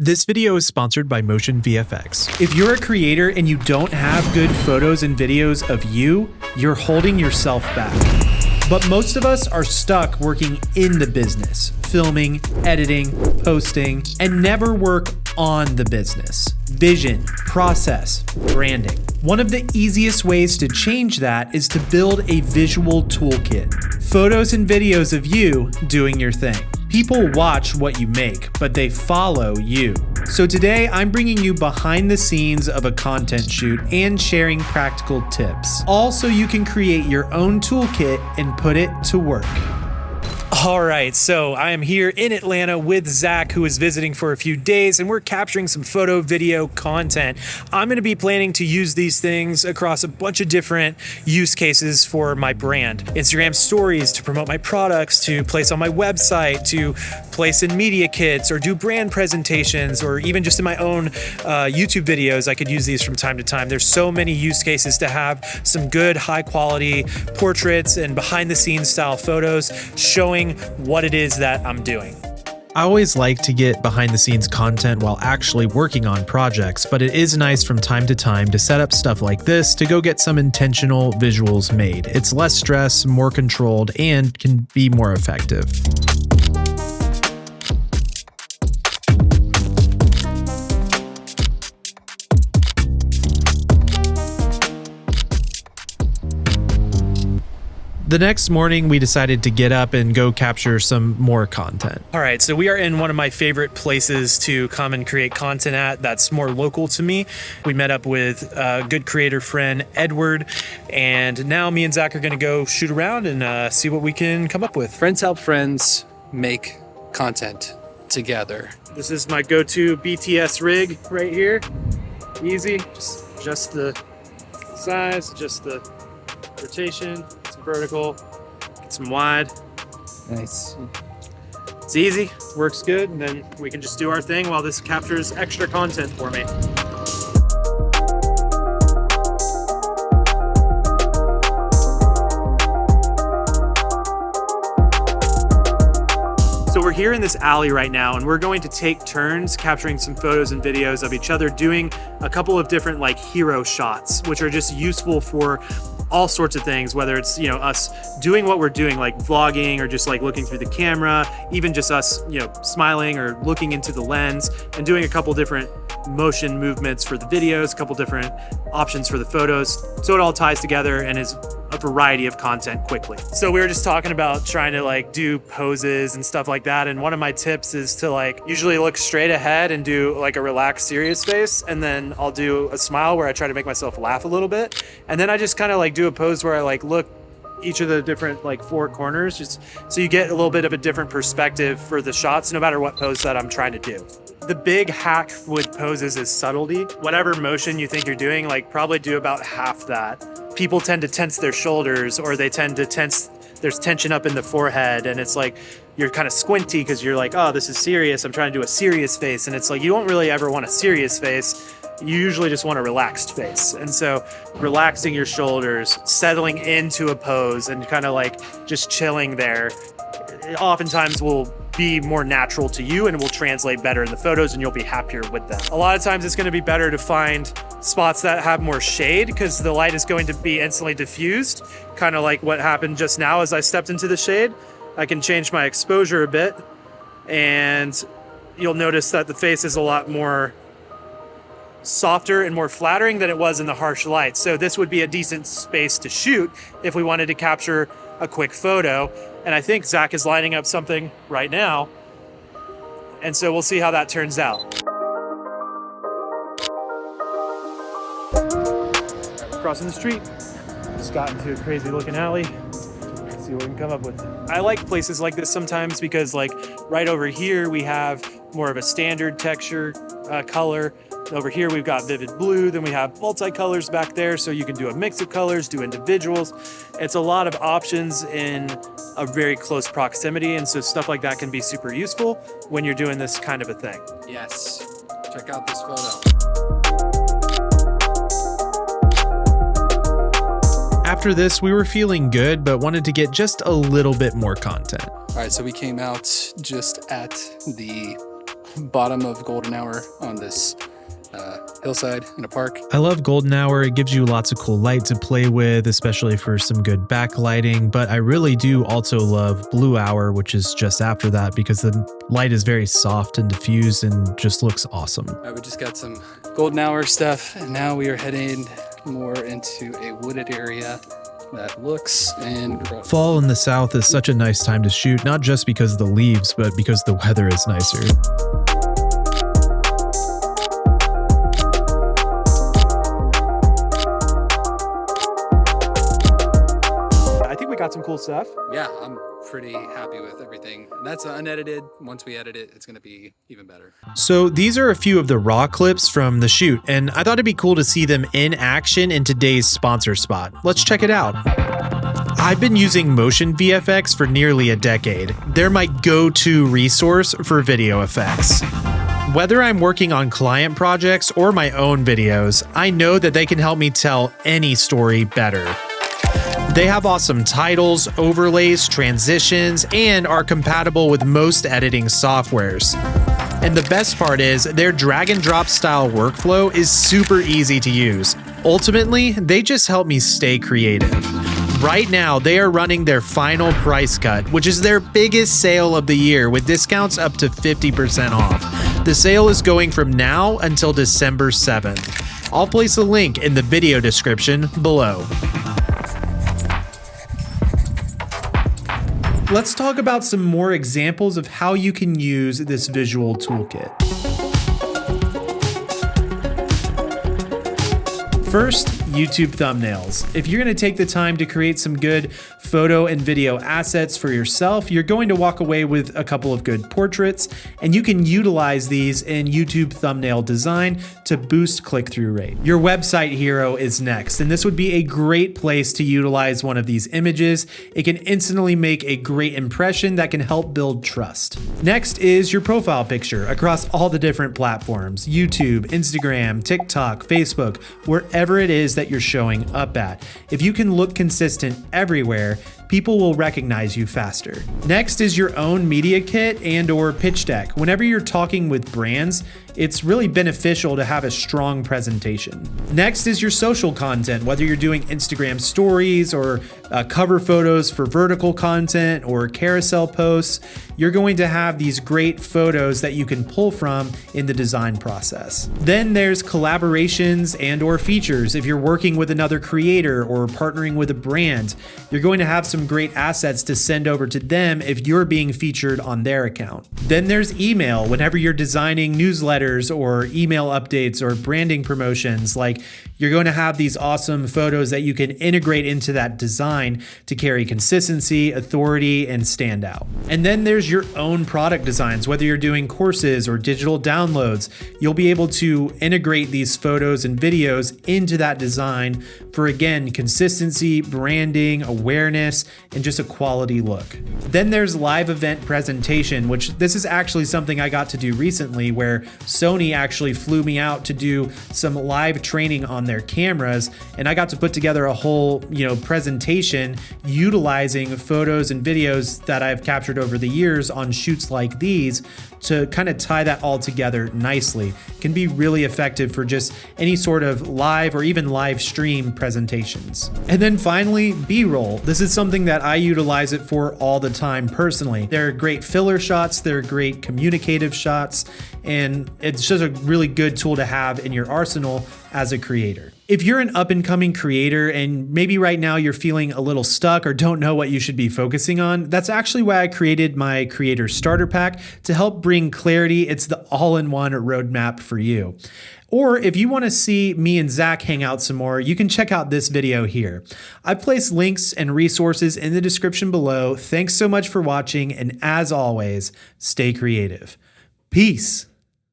This video is sponsored by Motion VFX. If you're a creator and you don't have good photos and videos of you, you're holding yourself back. But most of us are stuck working in the business, filming, editing, posting, and never work on the business. Vision, process, branding. One of the easiest ways to change that is to build a visual toolkit. Photos and videos of you doing your thing. People watch what you make, but they follow you. So today I'm bringing you behind the scenes of a content shoot and sharing practical tips, all so you can create your own toolkit and put it to work. All right, so I am here in Atlanta with Zach, who is visiting for a few days, and we're capturing some photo, video content. I'm going to be planning to use these things across a bunch of different use cases for my brand. Instagram stories to promote my products, to place on my website, to place in media kits, or do brand presentations, or even just in my own YouTube videos. I could use these from time to time. There's so many use cases to have some good, high quality portraits and behind the scenes style photos showing what it is that I'm doing. I always like to get behind the scenes content while actually working on projects, but it is nice from time to time to set up stuff like this to go get some intentional visuals made. It's less stress, more controlled, and can be more effective. The next morning, we decided to get up and go capture some more content. All right, so we are in one of my favorite places to come and create content at that's more local to me. We met up with a good creator friend, Edward, and now me and Zach are gonna go shoot around and see what we can come up with. Friends help friends make content together. This is my go-to BTS rig right here. Easy, just the size, just the rotation. Vertical, get some wide. Nice. It's easy, works good, and then we can just do our thing while this captures extra content for me. So we're here in this alley right now, and we're going to take turns capturing some photos and videos of each other, doing a couple of different like hero shots, which are just useful for all sorts of things, whether it's, you know, us doing what we're doing, like vlogging, or just like looking through the camera, even just us, you know, smiling or looking into the lens and doing a couple different motion movements for the videos, a couple different options for the photos. So it all ties together and is a variety of content quickly. So we were just talking about trying to like do poses and stuff like that. And one of my tips is to like usually look straight ahead and do like a relaxed, serious face. And then I'll do a smile where I try to make myself laugh a little bit. And then I just kind of like do a pose where I like look each of the different like four corners, just so you get a little bit of a different perspective for the shots, no matter what pose that I'm trying to do. The big hack with poses is subtlety. Whatever motion you think you're doing, like probably do about half that. People tend to tense their shoulders, or they tend to there's tension up in the forehead, and it's like you're kind of squinty because you're like, oh, this is serious. I'm trying to do a serious face. And it's like, you don't really ever want a serious face. You usually just want a relaxed face. And so relaxing your shoulders, settling into a pose and kind of like just chilling there, oftentimes will be more natural to you and will translate better in the photos, and you'll be happier with them. A lot of times it's going to be better to find spots that have more shade because the light is going to be instantly diffused, kind of like what happened just now as I stepped into the shade. I can change my exposure a bit, and you'll notice that the face is a lot more softer and more flattering than it was in the harsh light. So this would be a decent space to shoot if we wanted to capture a quick photo. And I think Zach is lining up something right now. And so we'll see how that turns out. Crossing the street, just got into a crazy looking alley. Let's see what we can come up with. I like places like this sometimes because like right over here, we have more of a standard texture color. Over here, we've got vivid blue, then we have multicolors back there, so you can do a mix of colors, do individuals. It's a lot of options in a very close proximity, and so stuff like that can be super useful when you're doing this kind of a thing. Yes, check out this photo. After this, we were feeling good, but wanted to get just a little bit more content. All right, so we came out just at the bottom of golden hour on this hillside in a park. I love golden hour. It gives you lots of cool light to play with, especially for some good backlighting. But I really do also love blue hour, which is just after that, because the light is very soft and diffused and just looks awesome. We just got some golden hour stuff, and now we are heading more into a wooded area that looks incredible. Fall in the south is such a nice time to shoot, not just because of the leaves, but because the weather is nicer. I think we got some cool stuff. Yeah, I'm pretty happy with everything. And that's unedited. Once we edit it, it's going to be even better. So these are a few of the raw clips from the shoot, and I thought it'd be cool to see them in action in today's sponsor spot. Let's check it out. I've been using Motion VFX for nearly a decade. They're my go-to resource for video effects. Whether I'm working on client projects or my own videos, I know that they can help me tell any story better. They have awesome titles, overlays, transitions, and are compatible with most editing softwares. And the best part is their drag and drop style workflow is super easy to use. Ultimately, they just help me stay creative. Right now, they are running their final price cut, which is their biggest sale of the year with discounts up to 50% off. The sale is going from now until December 7th. I'll place a link in the video description below. Let's talk about some more examples of how you can use this visual toolkit. First, YouTube thumbnails. If you're going to take the time to create some good photo and video assets for yourself, you're going to walk away with a couple of good portraits, and you can utilize these in YouTube thumbnail design to boost click-through rate. Your website hero is next, and this would be a great place to utilize one of these images. It can instantly make a great impression that can help build trust. Next is your profile picture across all the different platforms: YouTube, Instagram, TikTok, Facebook, wherever it is that you're showing up at. If you can look consistent everywhere, people will recognize you faster. Next is your own media kit and or pitch deck. Whenever you're talking with brands, it's really beneficial to have a strong presentation. Next is your social content, whether you're doing Instagram stories or cover photos for vertical content or carousel posts. You're going to have these great photos that you can pull from in the design process. Then there's collaborations and or features. If you're working with another creator or partnering with a brand, you're going to have some great assets to send over to them if you're being featured on their account. Then there's email. Whenever you're designing newsletters or email updates or branding promotions, like, you're going to have these awesome photos that you can integrate into that design to carry consistency, authority, and stand out. And then there's your own product designs. Whether you're doing courses or digital downloads, you'll be able to integrate these photos and videos into that design for, again, consistency, branding, awareness, and just a quality look. Then there's live event presentation, which this is actually something I got to do recently, where Sony actually flew me out to do some live training on their cameras, and I got to put together a whole, presentation utilizing photos and videos that I've captured over the years on shoots like these to kind of tie that all together nicely. It can be really effective for just any sort of live or even live stream presentations. And then finally, B-roll. This is something that I utilize it for all the time personally. They're great filler shots, they're great communicative shots, and it's just a really good tool to have in your arsenal as a creator. If you're an up-and-coming creator and maybe right now you're feeling a little stuck or don't know what you should be focusing on, that's actually why I created my Creator Starter Pack to help bring clarity. It's the all-in-one roadmap for you. Or if you want to see me and Zach hang out some more, you can check out this video here. I've placed links and resources in the description below. Thanks so much for watching, and as always, stay creative. Peace.